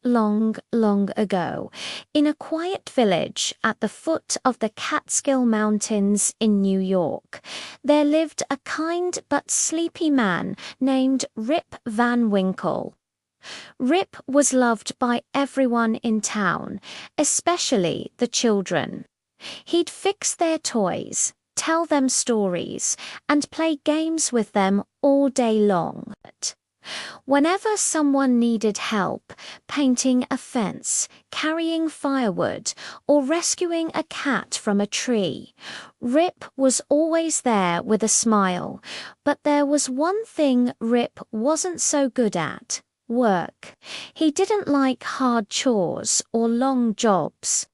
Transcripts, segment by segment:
long, long ago, in a quiet village at the foot of the Catskill Mountains in New York, there lived a kind but sleepy man named Rip Van Winkle. Rip was loved by everyone in town, especially the children. He'd fix their toys, tell them stories, and play games with them all day long. Whenever someone needed help, painting a fence, carrying firewood, or rescuing a cat from a tree, Rip was always there with a smile. But there was one thing Rip wasn't so good at: work. He didn't like hard chores or long jobs.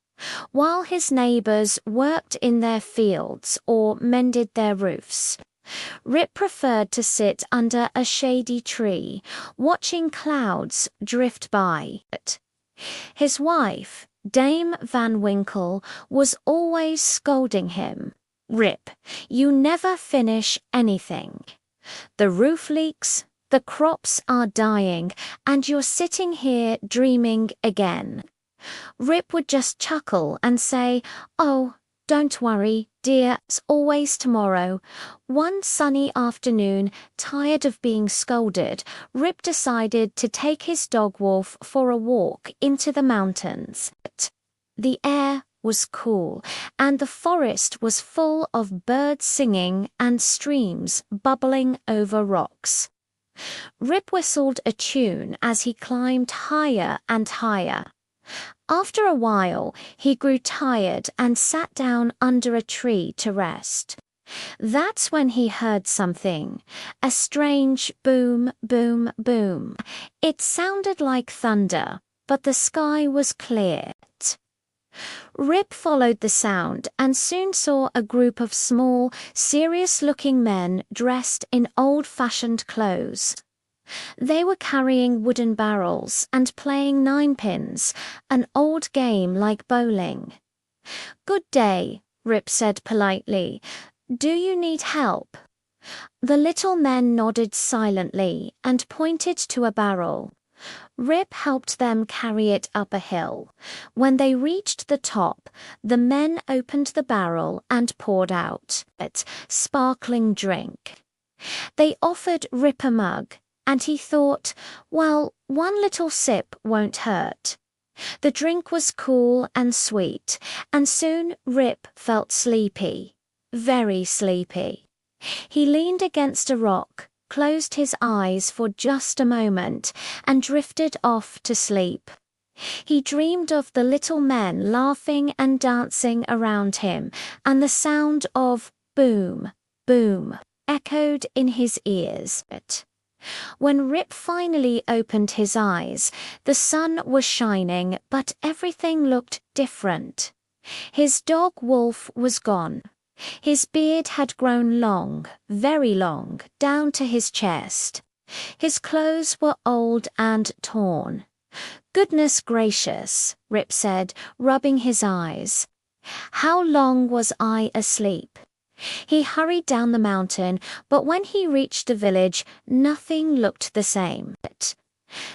While his neighbors worked in their fields or mended their roofs, Rip preferred to sit under a shady tree, watching clouds drift by. His wife, Dame Van Winkle, was always scolding him. "Rip, you never finish anything. The roof leaks, the crops are dying, and you're sitting here dreaming again." Rip would just chuckle and say, "Oh, don't worry, dear, it's always tomorrow." One sunny afternoon, tired of being scolded, Rip decided to take his dog Wolf for a walk into the mountains. The air was cool, and the forest was full of birds singing and streams bubbling over rocks. Rip whistled a tune as he climbed higher and higher. After a while, he grew tired and sat down under a tree to rest. That's when he heard something, a strange boom, boom, boom. It sounded like thunder, but the sky was clear. Rip followed the sound and soon saw a group of small, serious-looking men dressed in old-fashioned clothes. They were carrying wooden barrels and playing ninepins, an old game like bowling. "Good day," Rip said politely. "Do you need help?" The little men nodded silently and pointed to a barrel. Rip helped them carry it up a hill. When they reached the top, the men opened the barrel and poured out a sparkling drink. They offered Rip a mug, and he thought, well, one little sip won't hurt. The drink was cool and sweet, and soon Rip felt sleepy, very sleepy. He leaned against a rock, closed his eyes for just a moment, and drifted off to sleep. He dreamed of the little men laughing and dancing around him, and the sound of boom, boom echoed in his ears. When Rip finally opened his eyes, the sun was shining, but everything looked different. His dog Wolf was gone. His beard had grown long, very long, down to his chest. His clothes were old and torn. "Goodness gracious," Rip said, rubbing his eyes. "How long was I asleep?" He hurried down the mountain, but when he reached the village, nothing looked the same.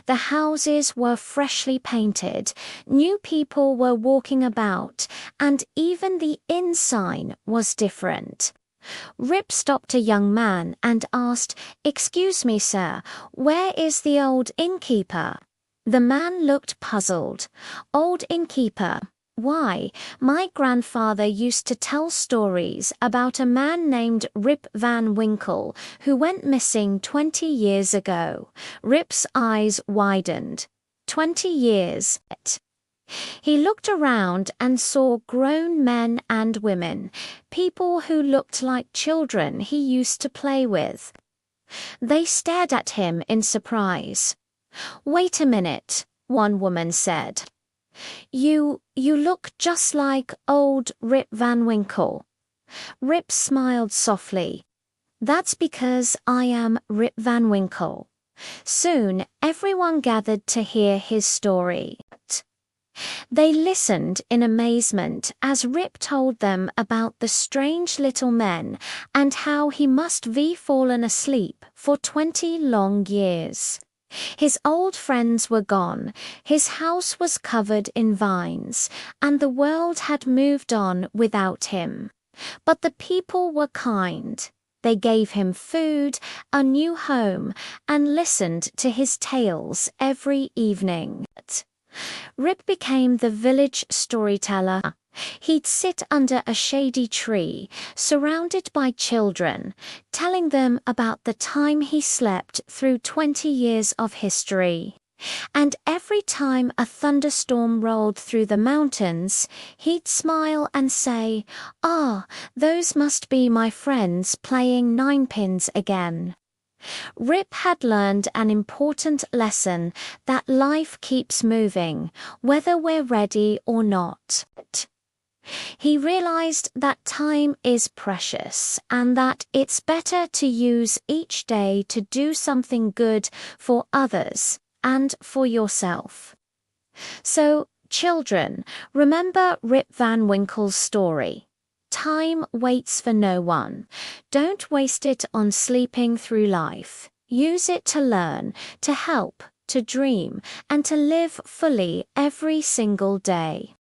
The houses were freshly painted, new people were walking about, and even the inn sign was different. Rip stopped a young man and asked, "Excuse me, sir, where is the old innkeeper?" The man looked puzzled. "Old innkeeper? Why, my grandfather used to tell stories about a man named Rip Van Winkle who went missing 20 years ago." Rip's eyes widened. 20 years. He looked around and saw grown men and women, people who looked like children he used to play with. They stared at him in surprise. "Wait a minute," one woman said. You look just like old Rip Van Winkle." Rip smiled softly. "That's because I am Rip Van Winkle." Soon everyone gathered to hear his story. They listened in amazement as Rip told them about the strange little men and how he must be fallen asleep for 20 long years. His old friends were gone, his house was covered in vines, and the world had moved on without him. But the people were kind. They gave him food, a new home, and listened to his tales every evening. Rip became the village storyteller. He'd sit under a shady tree, surrounded by children, telling them about the time he slept through 20 years of history. And every time a thunderstorm rolled through the mountains, he'd smile and say, "Ah, those must be my friends playing ninepins again." Rip had learned an important lesson that life keeps moving, whether we're ready or not. He realized that time is precious and that it's better to use each day to do something good for others and for yourself. So, children, remember Rip Van Winkle's story. Time waits for no one. Don't waste it on sleeping through life. Use it to learn, to help, to dream, and to live fully every single day.